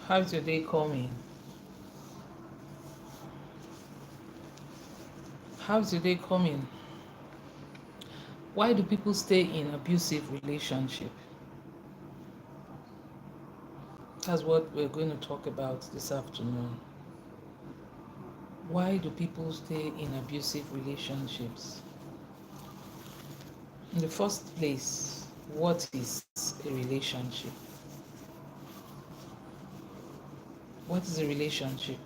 How's your day coming? How's your day coming? Why do people stay in abusive relationship? That's what we're going to talk about this afternoon. Why do people stay in abusive relationships? In the first place, what is a relationship? What is a relationship?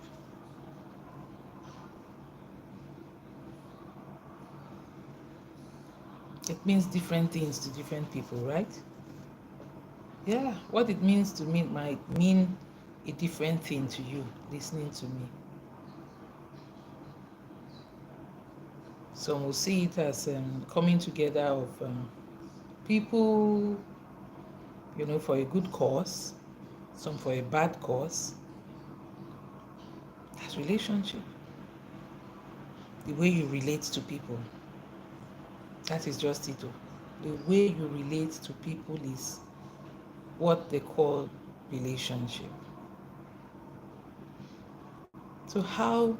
It means different things to different people, right? Yeah, what it means to me might mean a different thing to you listening to me. Some will see it as coming together of people, for a good cause, some for a bad cause. That's relationship. The way you relate to people, that is just it. The way you relate to people is what they call relationship. So how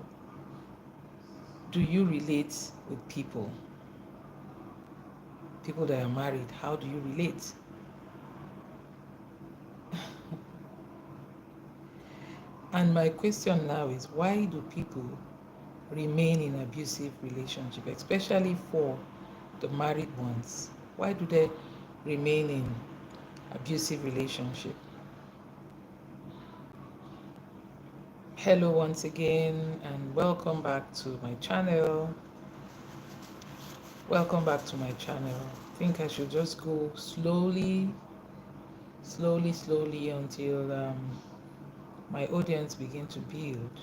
do you relate with people? People that are married, how do you relate? And my question now is, why do people remain in abusive relationship, especially for the married ones? Why do they remain in abusive relationship? Hello once again, and welcome back to my channel. Welcome back to my channel. I think I should just go slowly until my audience begin to build.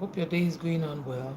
Hope your day is going on well.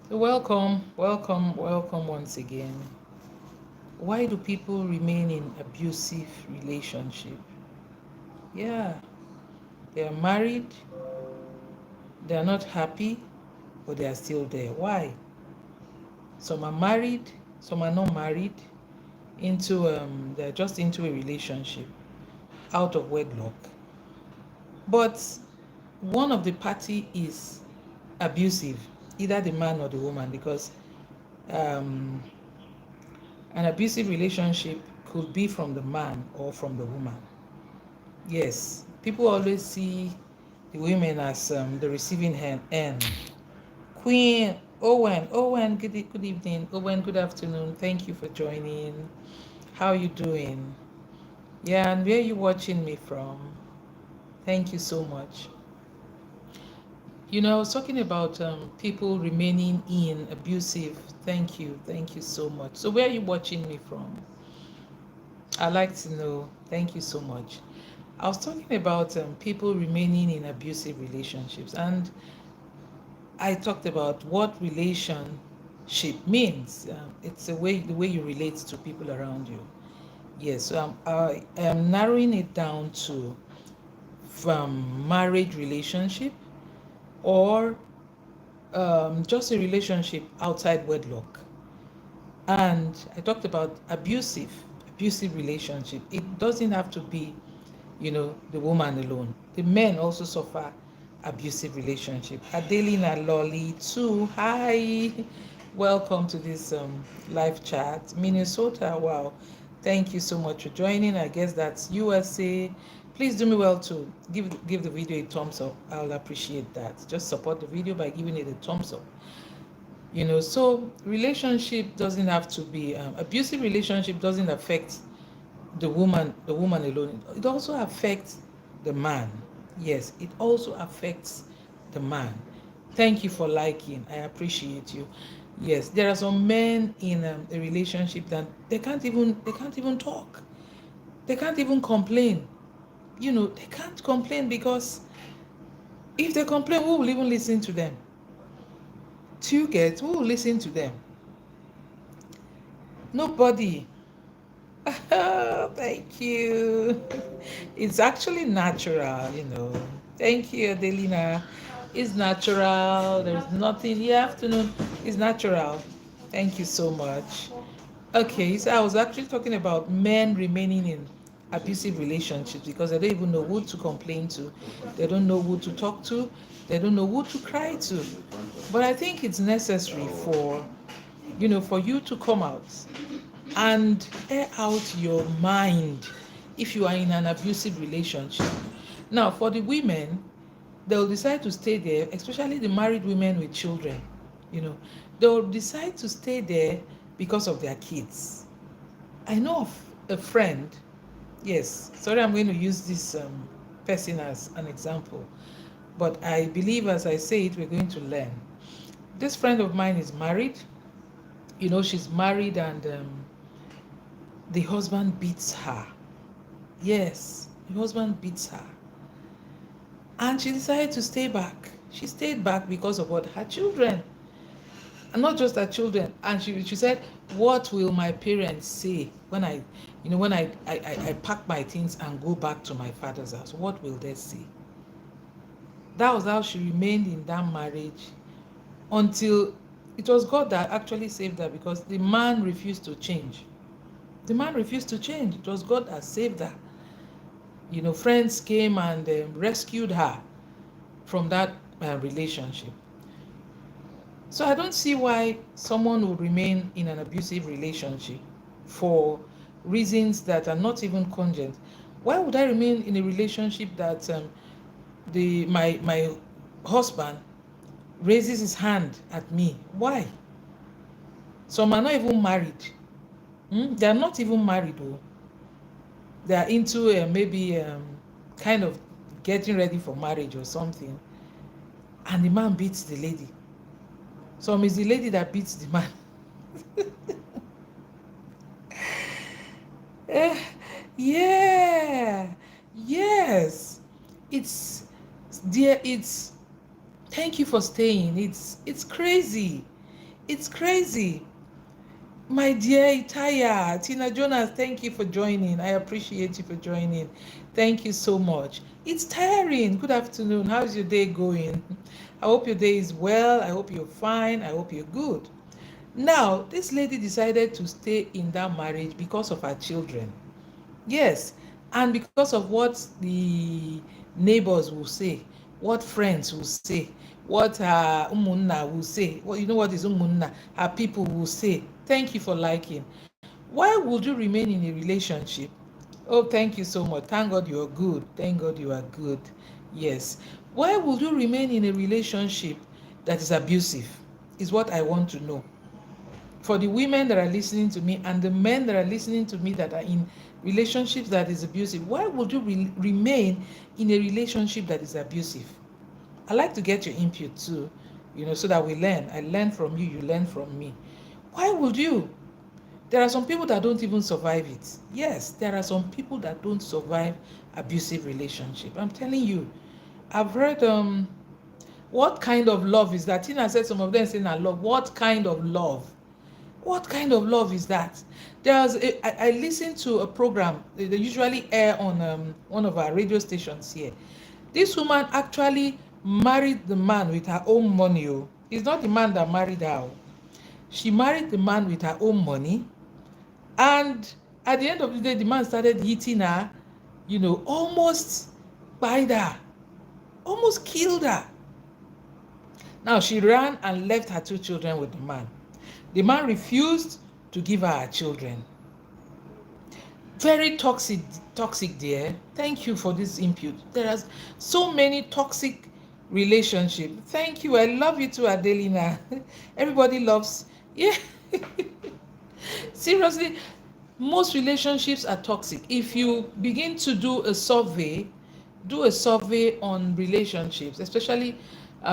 Welcome once again. Why do people remain in abusive relationship? Yeah, they are married, they are not happy, but they are still there. Why? Some are married, some are not married. They're just into a relationship out of wedlock. But one of the party is abusive, either the man or the woman, because um, an abusive relationship could be from the man or from the woman. Yes, people always see the women as the receiving end. Queen Owen, good evening. Owen, good afternoon. Thank you for joining. How are you doing? Yeah, and where are you watching me from? Thank you so much. I was talking about people remaining in abusive. Thank you so much. So where are you watching me from? I'd like to know. Thank you so much. I was talking about people remaining in abusive relationships, and I talked about what relationship means. It's the way you relate to people around you. Yes, so I am narrowing it down to from marriage relationship or just a relationship outside wedlock. And I talked about abusive relationship. It doesn't have to be, the woman alone. The men also suffer abusive relationship. Adelina Lolly too. Hi, welcome to this live chat. Minnesota, wow. Thank you so much for joining. I guess that's USA. Please do me well to give the video a thumbs up. I'll appreciate that. Just support the video by giving it a thumbs up. So relationship doesn't have to be abusive relationship doesn't affect the woman alone. It also affects the man. Yes, it also affects the man. Thank you for liking. I appreciate you. Yes, there are some men in a relationship that they can't even talk. They can't even complain. They can't complain because if they complain, who will even listen to them? Do you get? Who will listen to them? Nobody. Thank you. It's actually natural. Thank you, Adelina. It's natural. There's nothing. The afternoon is natural. Thank you so much. Okay, so I was actually talking about men remaining in abusive relationships because they don't even know who to complain to. They don't know who to talk to. They don't know who to cry to. But I think it's necessary for you to come out and air out your mind if you are in an abusive relationship. Now, for the women, they'll decide to stay there, especially the married women with children. You know, they'll decide to stay there because of their kids. I know of a friend, yes, sorry, I'm going to use this person as an example, but I believe as I say it, we're going to learn. This friend of mine is married. She's married and the husband beats her. Yes, the husband beats her. And she decided to stay back. She stayed back because of what? Her children. And not just her children. And she said, what will my parents say when I pack my things and go back to my father's house? What will they say? That was how she remained in that marriage until it was God that actually saved her because the man refused to change. The man refused to change. It was God that saved her. Friends came and rescued her from that relationship. So I don't see why someone would remain in an abusive relationship for reasons that are not even congent. Why would I remain in a relationship that my husband raises his hand at me? Why? Some are not even married. They are not even married though. They are into maybe kind of getting ready for marriage or something, and the man beats the lady. Some is the lady that beats the man. Eh, yeah, yes. It's dear. It's thank you for staying. It's crazy. It's crazy. My dear Itaya, Tina Jonas, thank you for joining. I appreciate you for joining. Thank you so much. It's tiring. Good afternoon. How's your day going? I hope your day is well. I hope you're fine. I hope you're good. Now, this lady decided to stay in that marriage because of her children. Yes, and because of what the neighbors will say, what friends will say, what her umunna will say. Well, you know what is umunna? Her people will say. Thank you for liking. Why would you remain in a relationship? Oh, thank you so much. Thank God you are good. Thank God you are good. Yes. Why would you remain in a relationship that is abusive? Is what I want to know. For the women that are listening to me and the men that are listening to me that are in relationships that is abusive, why would you remain in a relationship that is abusive? I like to get your input too, so that we learn. I learn from you, you learn from me. Why would you? There are some people that don't even survive it. Yes, there are some people that don't survive abusive relationship. I'm telling you, I've heard what kind of love is that? Tina said some of them saying I love. What kind of love? What kind of love is that? I listened to a program they usually air on one of our radio stations here. This woman actually married the man with her own money. Oh. It's not the man that married her. Oh. She married the man with her own money. And at the end of the day, the man started hitting her, almost by her, almost killed her. Now she ran and left her 2 children with the man. The man refused to give her children. Very toxic dear. Thank you for this input. There are so many toxic relationships. Thank you. I love you too, Adelina. Everybody loves. Yeah. Seriously, most relationships are toxic. If you begin to do a survey on relationships, especially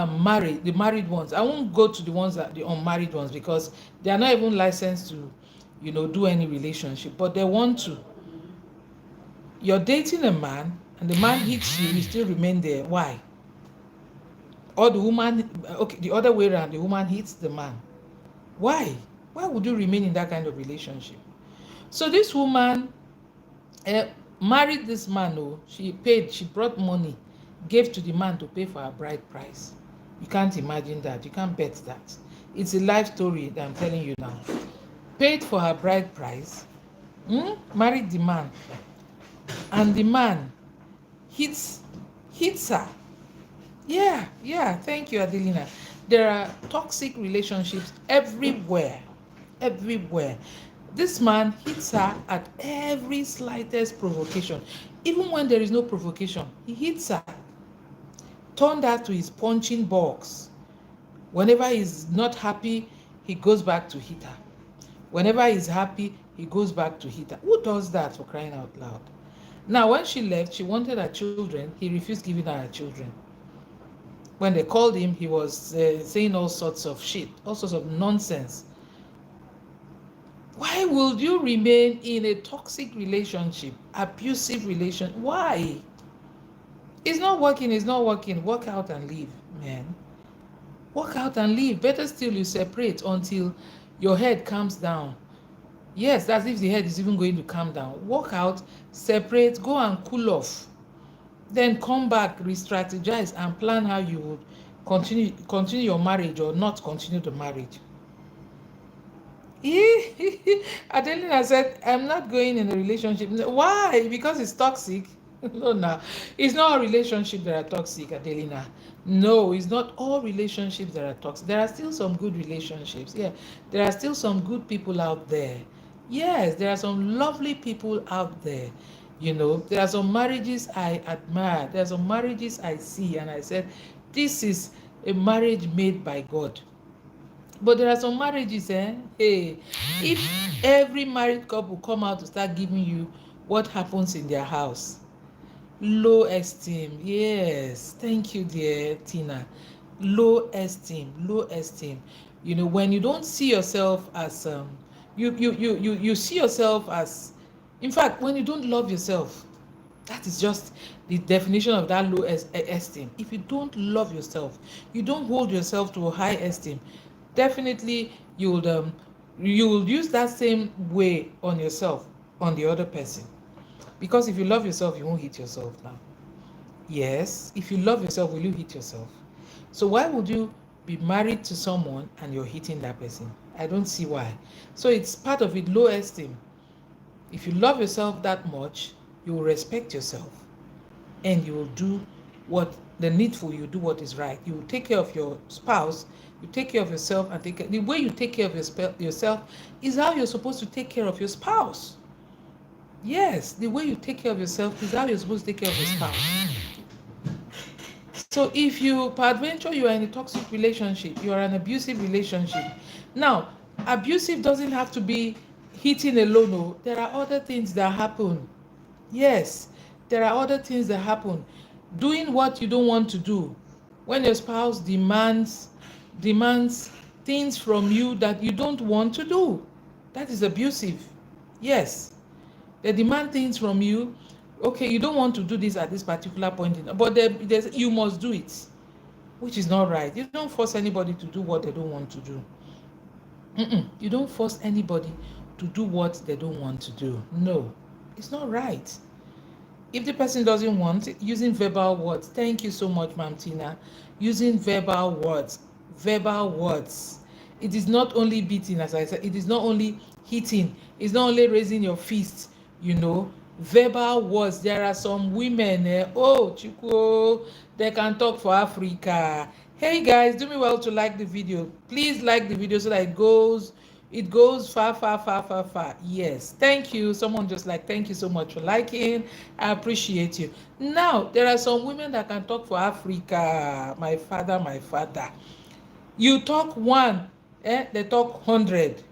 married, the married ones. I won't go to the ones that the unmarried ones, because they are not even licensed to, do any relationship, but they want to. You're dating a man and the man hits you, you still remain there. Why? Or the woman, okay, the other way around, the woman hits the man. Why? Why would you remain in that kind of relationship? So this woman uh, married this man. Oh, she brought money, gave to the man to pay for her bride price. You can't imagine that. You can't bet that. It's a life story that I'm telling you now. Paid for her bride price, married the man, and the man hits her. Yeah, thank you, Adelina. There are toxic relationships everywhere. This man hits her at every slightest provocation. Even when there is no provocation, he hits her. Turned her to his punching box. Whenever he's not happy, he goes back to hit her. Whenever he's happy, he goes back to hit her. Who does that, for crying out loud? Now, when she left, she wanted her children. He refused giving her children. When they called him, he was saying all sorts of shit, all sorts of nonsense. Why would you remain in a toxic relationship, abusive relationship? Why? It's not working. Walk out and leave, man. Walk out and leave. Better still, you separate until your head calms down. Yes, that's if the head is even going to calm down. Walk out, separate, go and cool off. Then come back, re-strategize, and plan how you would continue your marriage or not continue the marriage. Adelina said, I'm not going in a relationship. Why? Because it's toxic. No. It's not a relationship that are toxic, Adelina. No, it's not all relationships that are toxic. There are still some good relationships. Yeah, there are still some good people out there. Yes, there are some lovely people out there. There are some marriages I admire. There are some marriages I see and I said, this is a marriage made by God. But there are some marriages, hey, if every married couple come out to start giving you what happens in their house, low esteem. Yes, thank you, dear Tina. Low esteem. When you don't see yourself as you see yourself as, in fact, when you don't love yourself, that is just the definition of that low esteem. If you don't love yourself, you don't hold yourself to a high esteem, definitely you will use that same way on yourself, on the other person. Because if you love yourself, you won't hit yourself now. Yes, if you love yourself, will you hit yourself? So why would you be married to someone and you're hitting that person? I don't see why. So it's part of it, low esteem. If you love yourself that much, you will respect yourself and you will do what the needful, you do what is right. You will take care of your spouse, you take care of yourself, and the way you take care of yourself is how you're supposed to take care of your spouse. Yes, the way you take care of yourself is how you're supposed to take care of your spouse. So if you, peradventure, you are in a toxic relationship, you are an abusive relationship. Now, abusive doesn't have to be hitting alone. No, there are other things that happen. Yes, there are other things that happen. Doing what you don't want to do. When your spouse demands things from you that you don't want to do, that is abusive. Yes, they demand things from you. Okay, you don't want to do this at this particular point but you must do it, which is not right. You don't force anybody to do what they don't want to do. You don't force anybody to do what they don't want to do. No, it's not right. If the person doesn't want it, using verbal words. Thank you so much, Ma'am Tina. Using verbal words. It is not only beating, as I said. It is not only hitting. It's not only raising your fist. Verbal words. There are some women, Chico, they can talk for Africa. Hey guys, do me well to like the video. Please like the video so that it goes far. Yes, thank you. Someone just like, thank you so much for liking. I appreciate you. Now, there are some women that can talk for Africa. My father. You talk one, they talk 100.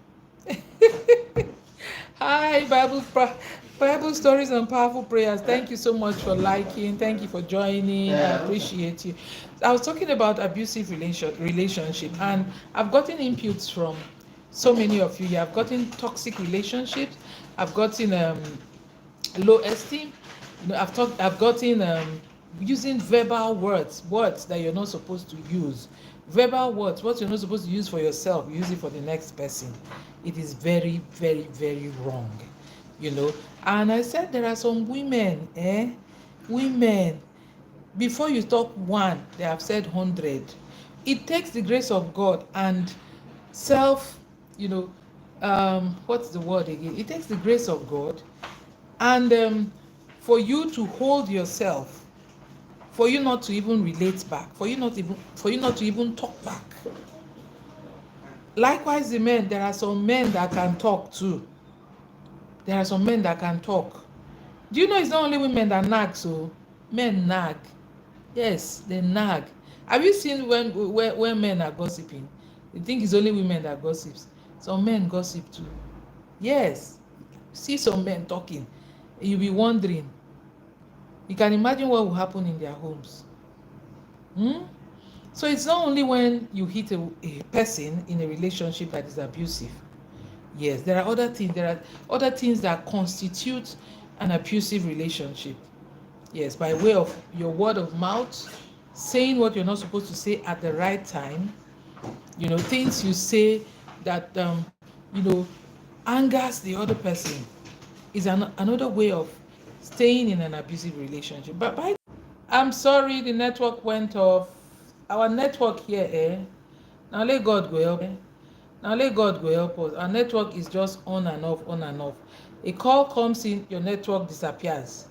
Hi, Bible stories and powerful prayers. Thank you so much for liking. Thank you for joining. I appreciate you. I was talking about abusive relationship, and I've gotten inputs from so many of you. I've gotten toxic relationships. I've gotten low esteem. I've gotten using verbal words that you're not supposed to use. Verbal words, what you're not supposed to use for yourself, use it for the next person. It is very, very, very wrong. And I said there are some women, women, before you talk one, they have said 100. It takes the grace of God and self, what's the word again? It takes the grace of God and for you to hold yourself, for you not to even relate back, for you not to even talk back. Likewise, the men, there are some men that can talk too. There are some men that can talk. Do you know it's not only women that nag? So men nag. Yes, they nag. Have you seen when men are gossiping? You think it's only women that gossips. Some men gossip too. Yes. See some men talking. You'll be wondering. You can imagine what will happen in their homes. So it's not only when you hit a person in a relationship that is abusive. Yes, there are other things. There are other things that constitute an abusive relationship. Yes, by way of your word of mouth, saying what you're not supposed to say at the right time. Things you say that angers the other person is another way of staying in an abusive relationship. But I'm sorry, the network went off. Our network here, now let God go help. Now let God go help us. Our network is just on and off, on and off. A call comes in, your network disappears.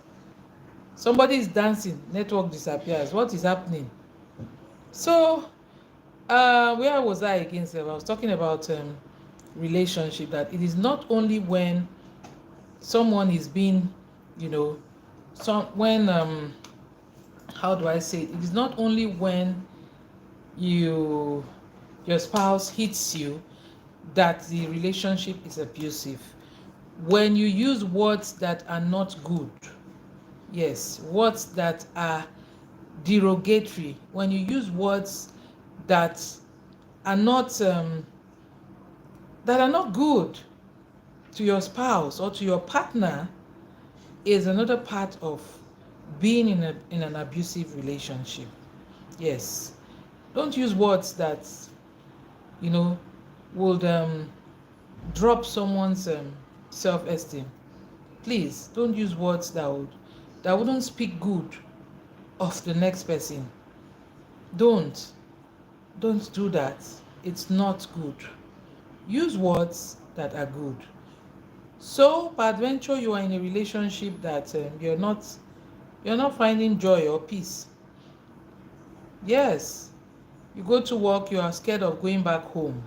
Somebody is dancing, network disappears. What is happening? So, where was I again? I was talking about relationship, that it is not only when someone is being, when how do I say it? It is not only when your spouse hits you that the relationship is abusive. When you use words that are not good, yes, words that are derogatory, when you use words that are not good to your spouse or to your partner, is another part of being in an abusive relationship. Yes, don't use words that would drop someone's self-esteem. Please don't use words that wouldn't speak good of the next person. Don't do that. It's not good. Use words that are good. So peradventure you are in a relationship that you're not finding joy or peace. Yes, you go to work, you are scared of going back home.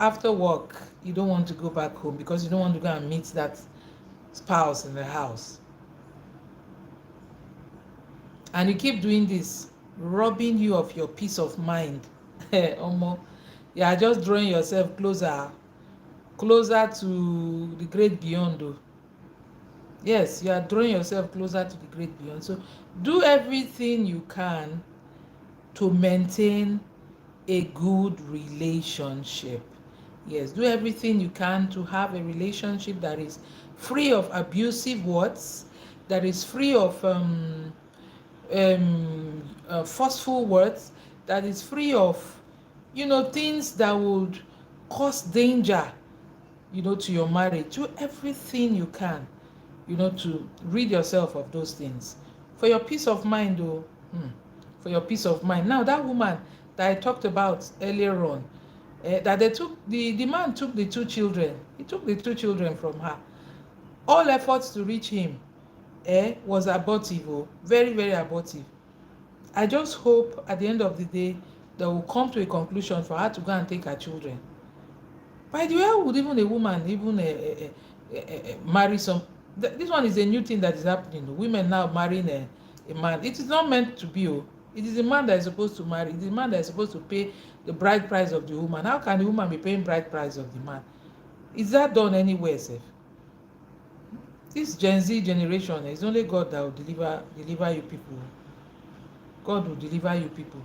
After work, you don't want to go back home because you don't want to go and meet that spouse in the house. And you keep doing this, robbing you of your peace of mind. You are just drawing yourself closer to the great beyond. Though. Yes, you are drawing yourself closer to the great beyond. So do everything you can to maintain a good relationship. Yes, do everything you can to have a relationship that is free of abusive words, that is free of forceful words, that is free of things that would cause danger to your marriage. Do everything you can to rid yourself of those things for your peace of mind. For your peace of mind. Now that woman that I talked about earlier on, that they took the man took the two children. He took the two children from her. All efforts to reach him was abortive. Very, very abortive. I just hope at the end of the day they will come to a conclusion for her to go and take her children. By the way, how would even a woman marry some? This one is a new thing that is happening. Women now marrying a man. It is not meant to be. It is the man that is supposed to marry. It is the man that is supposed to pay the bride price of the woman. How can the woman be paying bride price of the man? Is that done anywhere, sir? This Gen Z generation, it's only God that will deliver you people. God will deliver you people.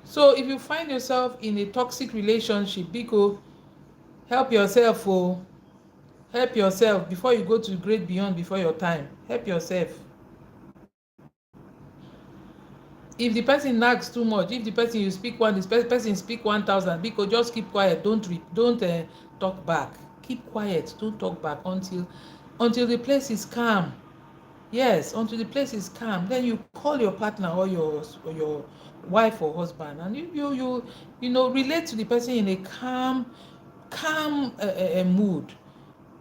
So if you find yourself in a toxic relationship, Biko, help yourself. Oh, help yourself before you go to great beyond before your time. Help yourself. If the person nags too much, if the person you speak one, the person speak 1,000, Biko, just keep quiet. Don't talk back. Keep quiet. Don't talk back until the place is calm. Yes, until the place is calm. Then you call your partner or your wife or husband, and you relate to the person in a calm mood.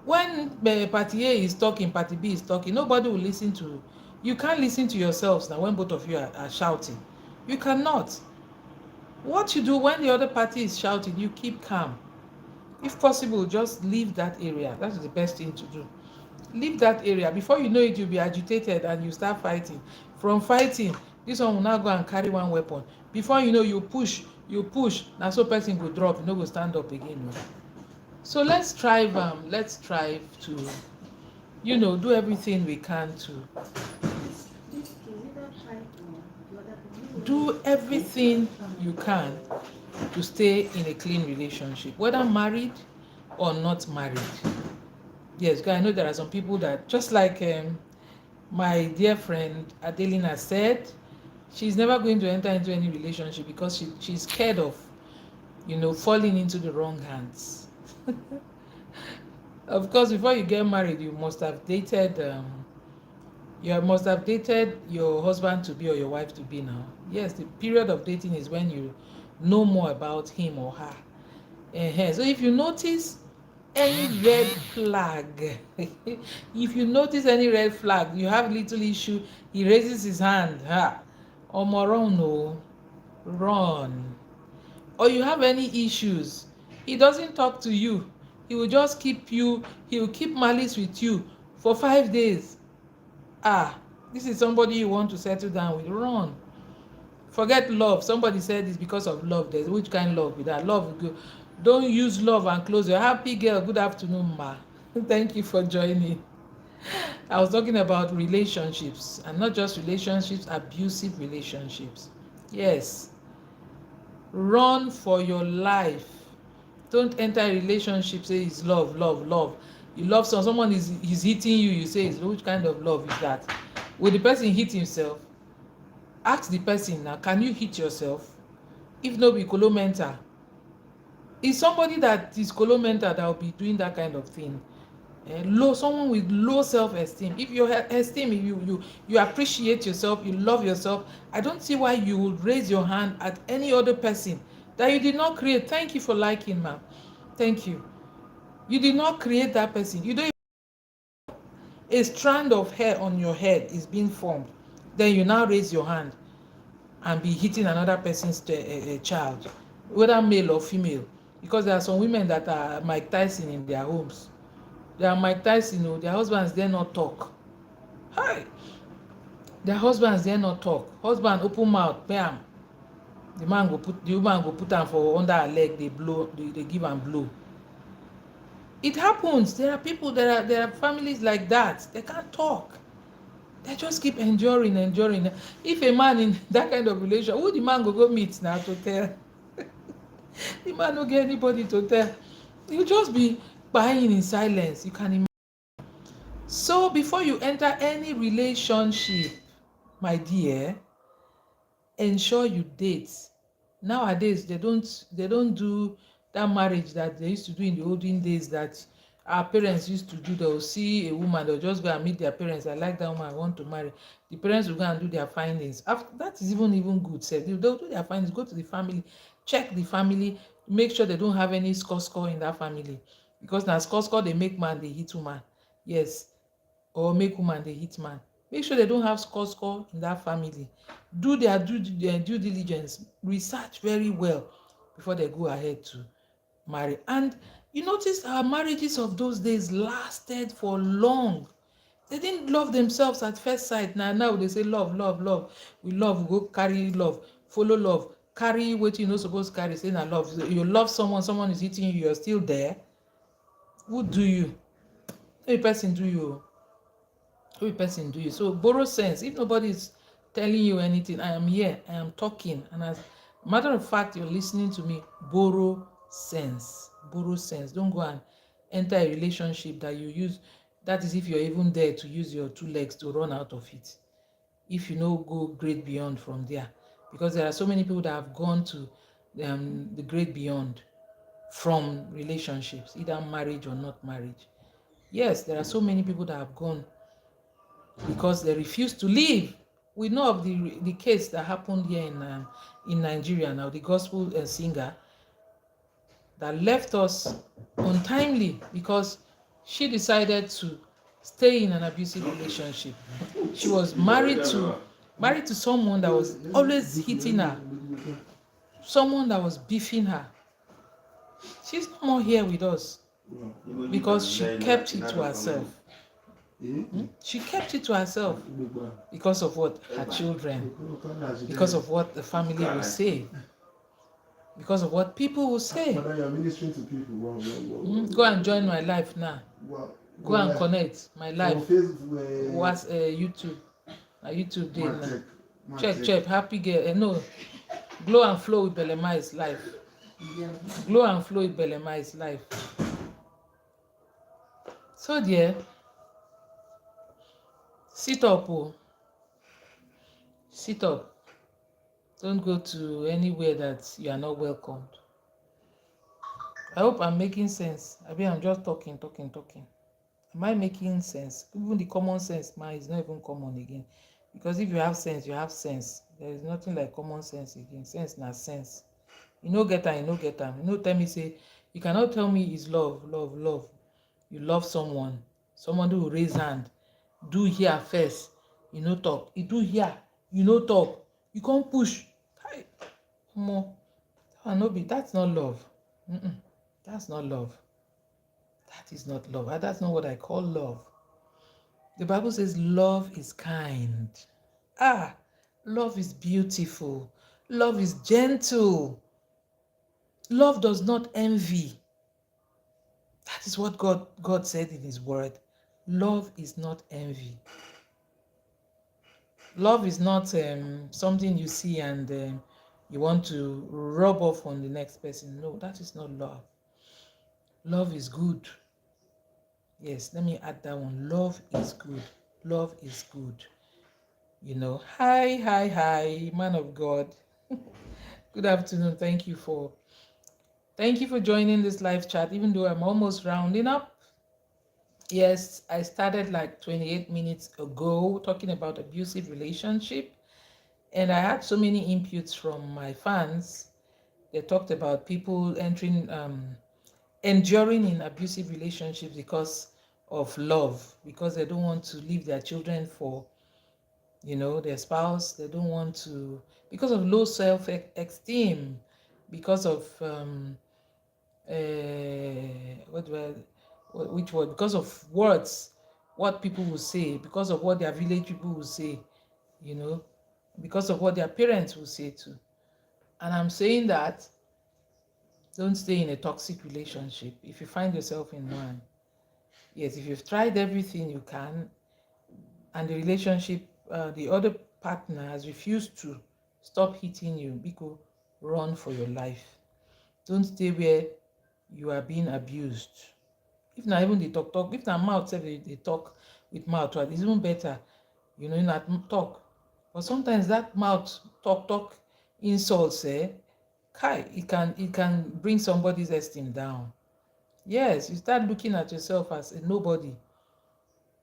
When party A is talking, party B is talking, nobody will listen to. You can't listen to yourselves now when both of you are shouting. You cannot. What you do when the other party is shouting, you keep calm. If possible, just leave that area. That's the best thing to do. Leave that area. Before you know it, you'll be agitated and you start fighting. From fighting, this one will now go and carry one weapon. Before you know, you push. Now so person go drop, you no go stand up again. No. So let's strive to do everything we can to do everything you can to stay in a clean relationship, whether married or not married. Yes, because I know there are some people that, just like my dear friend Adelina said, she's never going to enter into any relationship because she's scared of falling into the wrong hands. Of course, before you get married, you must have dated your husband to be or your wife to be now. Yes, the period of dating is when you know more about him or her. So if you notice any red flag, if you notice any red flag, you have little issue, he raises his hand, omoron, no, run. Or you have any issues, he doesn't talk to you, he will just he will keep malice with you for 5 days. This is somebody you want to settle down with, run. Forget love. Somebody said it's because of love. There's which kind of love with that? Love, don't use love and close your happy girl. Good afternoon, ma. Thank you for joining. I was talking about relationships, and not just relationships, abusive relationships. Yes, run for your life. Don't enter a relationship say it's love. You love someone is hitting you, you say, which kind of love is that? Will the person hit himself? Ask the person now, can you hit yourself? If no be kolo mental, is somebody that is kolo mental that will be doing that kind of thing. Someone with low self-esteem. If your esteem, you appreciate yourself, you love yourself, I don't see why you would raise your hand at any other person that you did not create. Thank you for liking, ma'am. Thank you. You did not create that person. You don't. A strand of hair on your head is being formed, then you now raise your hand and be hitting another person's child, whether male or female. Because there are some women that are Mike Tyson in their homes. They are Mike Tyson, their husbands dare not talk. Hi, their husbands dare not talk. Husband open mouth, bam, the woman go put am for under her leg, they give am blow. It happens. There are families like that. They can't talk. They just keep enduring. If a man in that kind of relation, who the man go meet now to tell? The man no get anybody to tell. You just be buying in silence. You can imagine. So before you enter any relationship, my dear, ensure you date. Nowadays they don't do that marriage that they used to do in the olden days that our parents used to do. They'll see a woman, they'll just go and meet their parents. I like that woman, I want to marry. The parents will go and do their findings. After that is even good. They'll do their findings, go to the family, check the family, make sure they don't have any score in that family. Because now score they make man, they hit woman. Yes, or make woman dey hit man. Make sure they don't have score in that family. Do their due diligence, research very well before they go ahead to marry. And you notice our marriages of those days lasted for long. They didn't love themselves at first sight. Now they say love. We love, we go carry love, follow love, carry wetin you no suppose carry, say na love. You love someone is hitting you, you're still there. Who do you? Every person do you. Every person do you. So borrow sense. If nobody is telling you anything, I am here, I am talking, and as a matter of fact, you're listening to me. Borrow sense. Borrow sense. Don't go and enter a relationship that you use. That is if you're even there to use your two legs to run out of it. If you know, go great beyond from there, because there are so many people that have gone to the great beyond from relationships, either marriage or not marriage. Yes, there are so many people that have gone because they refuse to leave. We know of the case that happened here in Nigeria now, the gospel singer that left us untimely because she decided to stay in an abusive relationship. She was married to someone that was always hitting her, someone that was beefing her. She's no more here with us because she kept it to herself. She kept it to herself because of what? Her children, because of what the family will say, because of what people will say. Go and join my life now. Go and connect my life. Was YouTube. YouTube day now. Check. Happy girl. No. Glow and flow with Belema is life. Glow and flow with Belema is life. So dear, sit up, oh. Sit up. Don't go to anywhere that you are not welcomed. I hope I'm making sense. I mean, I'm just talking. Am I making sense? Even the common sense, man, is not even common again. Because if you have sense, you have sense. There is nothing like common sense again. Sense na sense. You no get am, you no get am. You no tell me say, you cannot tell me it's love. You love someone who will raise hand, do here first, you no talk. You do here, you no talk. You can't push. Hi, more. That's not love. That's not love. That is not love. That's not what I call love. The Bible says love is kind. Love is beautiful. Love is gentle. Love does not envy. That is what God said in his word. Love is not envy. Love is not something you see and you want to rub off on the next person. No, that is not love. Love is good. Yes, let me add that one. Love is good. Love is good. You know, hi, man of God. Good afternoon. Thank you for joining this live chat, even though I'm almost rounding up. Yes, I started like 28 minutes ago talking about abusive relationship, and I had so many inputs from my fans. They talked about people enduring in abusive relationships because of love, because they don't want to leave their children for, their spouse. They don't want to, because of low self-esteem, because of which word? Because of words, what people will say, because of what their village people will say, because of what their parents will say too. And I'm saying that don't stay in a toxic relationship if you find yourself in one. Yes, if you've tried everything you can and the relationship, the other partner has refused to stop hitting you, Biko, run for your life. Don't stay where you are being abused. If not even the talk, if not mouth, they talk with mouth, right? It's even better, not talk. But sometimes that mouth talk insults, it can bring somebody's esteem down. Yes, you start looking at yourself as a nobody.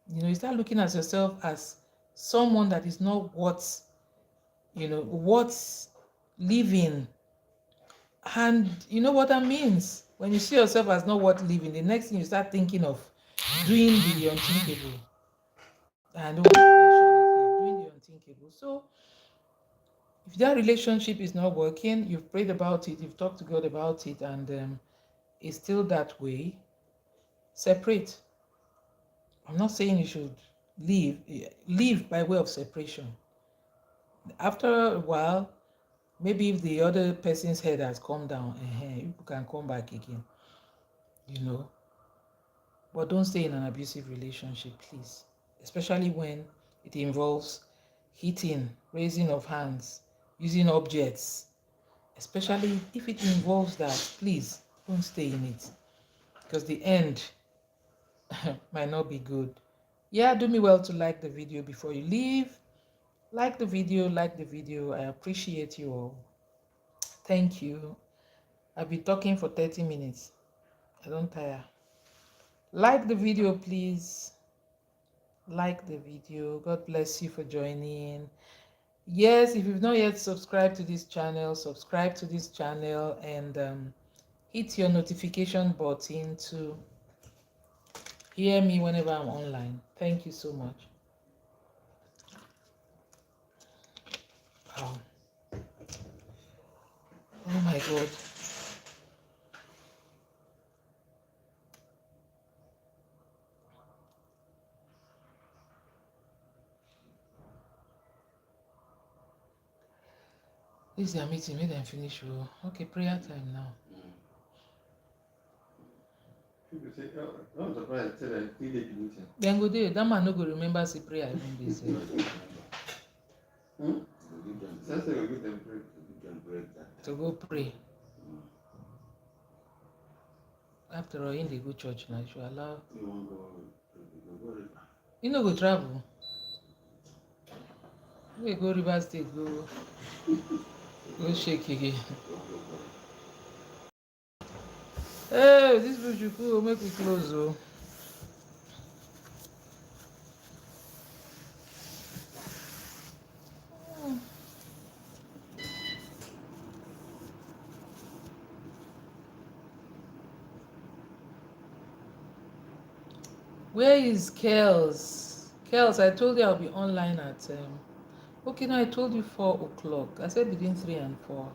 You start looking at yourself as someone that is not worth living. And you know what that means? When you see yourself as not worth living, the next thing you start thinking of doing the unthinkable. I don't want to mention it here, doing the unthinkable. So if that relationship is not working, you've prayed about it, you've talked to God about it, and it's still that way, separate. I'm not saying you should leave by way of separation. After a while, maybe if the other person's head has calmed down, you can come back again. But don't stay in an abusive relationship, please. Especially when it involves hitting, raising of hands, using objects. Especially if it involves that, please don't stay in it. Because the end might not be good. Yeah, do me well to like the video before you leave. Like the video, like the video. I appreciate you all. Thank you. I've been talking for 30 minutes. I don't tire. Like the video, please. Like the video. God bless you for joining. Yes, if you've not yet subscribed to this channel, subscribe to this channel and hit your notification button to hear me whenever I'm online. Thank you so much. Wow. Oh my God. This is their meeting. Make them finish. Okay, prayer time now. People say, oh, I'm surprised. Say that 3 days meeting. Then go there. That man no go remember say prayer even dey say. Say we give them break. To go pray. After all, in dey go church now, you should allow. You want go river. You no go travel. We go River State, go shake again. Hey, this bush cool. Make we close though. Where is Kels? Kels, I told you I'll be online at okay, now I told you 4 o'clock. I said between 3 and 4.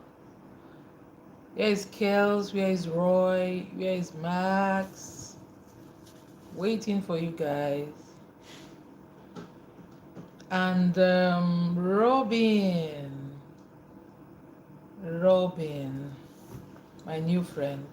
Where is Kels? Where is Roy? Where is Max? Waiting for you guys. And Robin, my new friend.